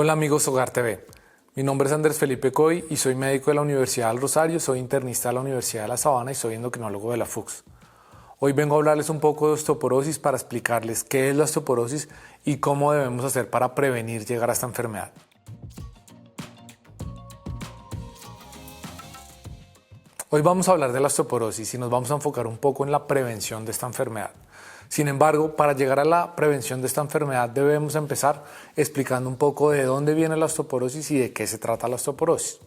Hola amigos Hogar TV, mi nombre es Andrés Felipe Coy y soy médico de la Universidad del Rosario, soy internista de la Universidad de La Sabana y soy endocrinólogo de la FUCS. Hoy vengo a hablarles un poco de osteoporosis para explicarles qué es la osteoporosis y cómo debemos hacer para prevenir llegar a esta enfermedad. Hoy vamos a hablar de la osteoporosis y nos vamos a enfocar un poco en la prevención de esta enfermedad. Sin embargo, para llegar a la prevención de esta enfermedad debemos empezar explicando un poco de dónde viene la osteoporosis y de qué se trata la osteoporosis.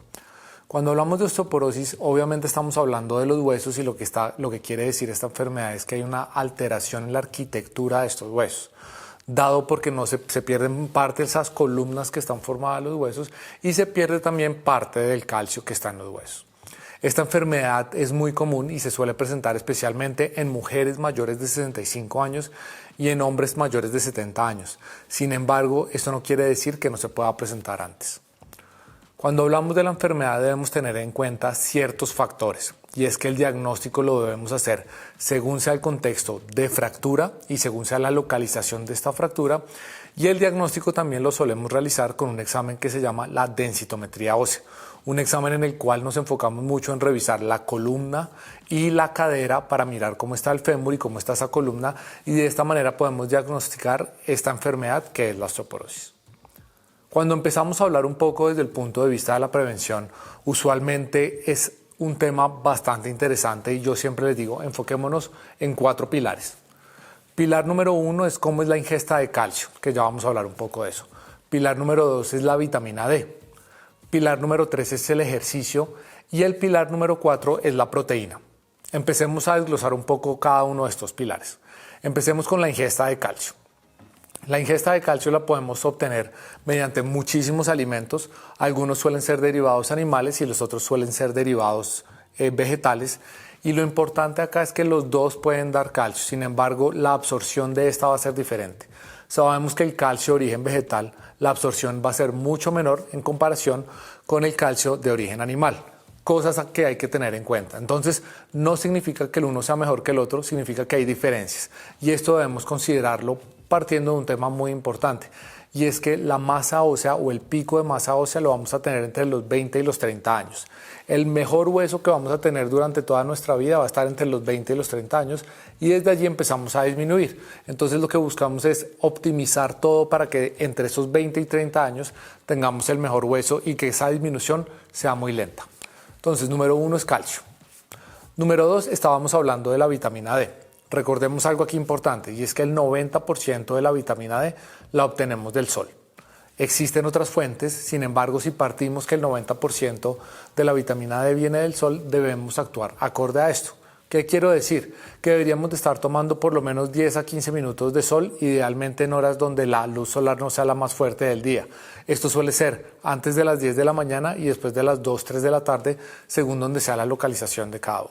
Cuando hablamos de osteoporosis, obviamente estamos hablando de los huesos y lo que quiere decir esta enfermedad es que hay una alteración en la arquitectura de estos huesos, dado porque se pierden parte de esas columnas que están formadas los huesos y se pierde también parte del calcio que está en los huesos. Esta enfermedad es muy común y se suele presentar especialmente en mujeres mayores de 65 años y en hombres mayores de 70 años. Sin embargo, esto no quiere decir que no se pueda presentar antes. Cuando hablamos de la enfermedad debemos tener en cuenta ciertos factores, y es que el diagnóstico lo debemos hacer según sea el contexto de fractura y según sea la localización de esta fractura, y el diagnóstico también lo solemos realizar con un examen que se llama la densitometría ósea, un examen en el cual nos enfocamos mucho en revisar la columna y la cadera para mirar cómo está el fémur y cómo está esa columna, y de esta manera podemos diagnosticar esta enfermedad que es la osteoporosis. Cuando empezamos a hablar un poco desde el punto de vista de la prevención, usualmente es un tema bastante interesante y yo siempre les digo, enfoquémonos en 4 pilares. Pilar número 1 es cómo es la ingesta de calcio, que ya vamos a hablar un poco de eso. Pilar número 2 es la vitamina D. Pilar número 3 es el ejercicio y el pilar número 4 es la proteína. Empecemos a desglosar un poco cada uno de estos pilares. Empecemos con la ingesta de calcio. La ingesta de calcio la podemos obtener mediante muchísimos alimentos. Algunos suelen ser derivados animales y los otros suelen ser derivados vegetales. Y lo importante acá es que los dos pueden dar calcio. Sin embargo, la absorción de esta va a ser diferente. Sabemos que el calcio de origen vegetal, la absorción va a ser mucho menor en comparación con el calcio de origen animal. Cosas que hay que tener en cuenta. Entonces, no significa que el uno sea mejor que el otro, significa que hay diferencias. Y esto debemos considerarlo partiendo de un tema muy importante. Y es que la masa ósea o el pico de masa ósea lo vamos a tener entre los 20 y los 30 años. El mejor hueso que vamos a tener durante toda nuestra vida va a estar entre los 20 y los 30 años y desde allí empezamos a disminuir. Entonces lo que buscamos es optimizar todo para que entre esos 20 y 30 años tengamos el mejor hueso y que esa disminución sea muy lenta. Entonces, número 1 es calcio. Número 2, estábamos hablando de la vitamina D. Recordemos algo aquí importante y es que el 90% de la vitamina D la obtenemos del sol. Existen otras fuentes, sin embargo, si partimos que el 90% de la vitamina D viene del sol, debemos actuar acorde a esto. ¿Qué quiero decir? Que deberíamos de estar tomando por lo menos 10 a 15 minutos de sol, idealmente en horas donde la luz solar no sea la más fuerte del día. Esto suele ser antes de las 10 de la mañana y después de las 2, 3 de la tarde, según donde sea la localización de cada uno.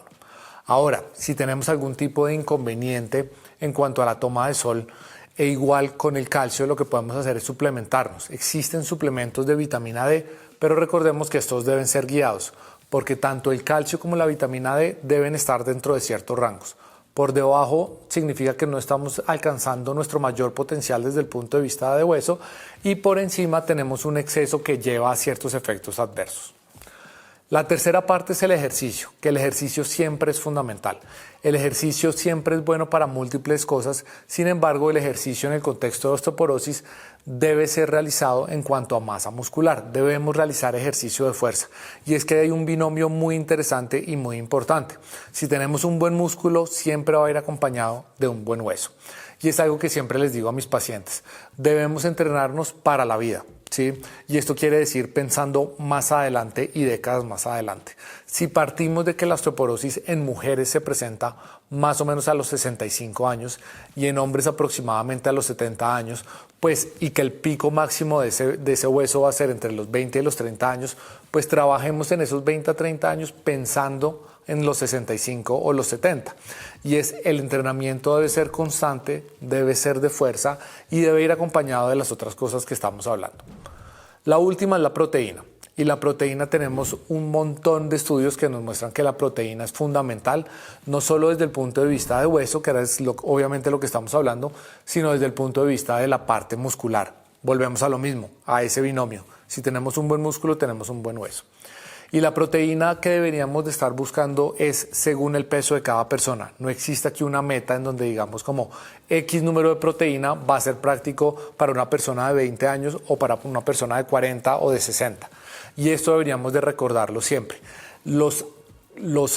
Ahora, si tenemos algún tipo de inconveniente en cuanto a la toma de sol, e igual con el calcio, lo que podemos hacer es suplementarnos. Existen suplementos de vitamina D, pero recordemos que estos deben ser guiados, porque tanto el calcio como la vitamina D deben estar dentro de ciertos rangos. Por debajo significa que no estamos alcanzando nuestro mayor potencial desde el punto de vista de hueso y por encima tenemos un exceso que lleva a ciertos efectos adversos. La tercera parte es el ejercicio, que el ejercicio siempre es fundamental. El ejercicio siempre es bueno para múltiples cosas, sin embargo el ejercicio en el contexto de osteoporosis debe ser realizado en cuanto a masa muscular. Debemos realizar ejercicio de fuerza y es que hay un binomio muy interesante y muy importante. Si tenemos un buen músculo siempre va a ir acompañado de un buen hueso y es algo que siempre les digo a mis pacientes, debemos entrenarnos para la vida. ¿Sí? Y esto quiere decir pensando más adelante y décadas más adelante. Si partimos de que la osteoporosis en mujeres se presenta más o menos a los 65 años y en hombres aproximadamente a los 70 años, pues y que el pico máximo de ese hueso va a ser entre los 20 y los 30 años, pues trabajemos en esos 20 a 30 años pensando en los 65 o los 70. Y el entrenamiento debe ser constante, debe ser de fuerza y debe ir acompañado de las otras cosas que estamos hablando. La última es la proteína. Y la proteína tenemos un montón de estudios que nos muestran que la proteína es fundamental, no solo desde el punto de vista de hueso, que ahora es obviamente lo que estamos hablando, sino desde el punto de vista de la parte muscular. Volvemos a lo mismo, a ese binomio. Si tenemos un buen músculo, tenemos un buen hueso. Y la proteína que deberíamos de estar buscando es según el peso de cada persona. No existe aquí una meta en donde digamos como X número de proteína va a ser práctico para una persona de 20 años o para una persona de 40 o de 60. Y esto deberíamos de recordarlo siempre. Los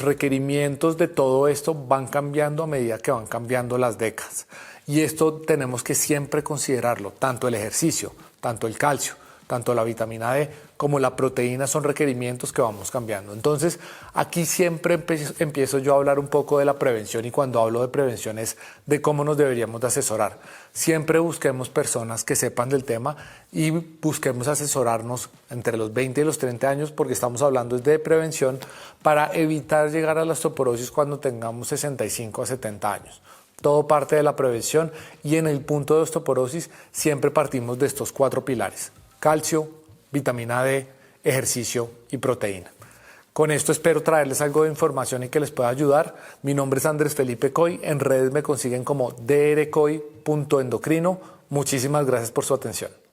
requerimientos de todo esto van cambiando a medida que van cambiando las décadas. Y esto tenemos que siempre considerarlo, tanto el ejercicio, tanto el calcio, tanto la vitamina D como la proteína son requerimientos que vamos cambiando. Entonces, aquí siempre empiezo yo a hablar un poco de la prevención y cuando hablo de prevención es de cómo nos deberíamos de asesorar. Siempre busquemos personas que sepan del tema y busquemos asesorarnos entre los 20 y los 30 años porque estamos hablando de prevención para evitar llegar a la osteoporosis cuando tengamos 65 a 70 años. Todo parte de la prevención y en el punto de osteoporosis siempre partimos de estos 4 pilares: calcio, vitamina D, ejercicio y proteína. Con esto espero traerles algo de información y que les pueda ayudar. Mi nombre es Andrés Felipe Coy. En redes me consiguen como drcoy.endocrino. Muchísimas gracias por su atención.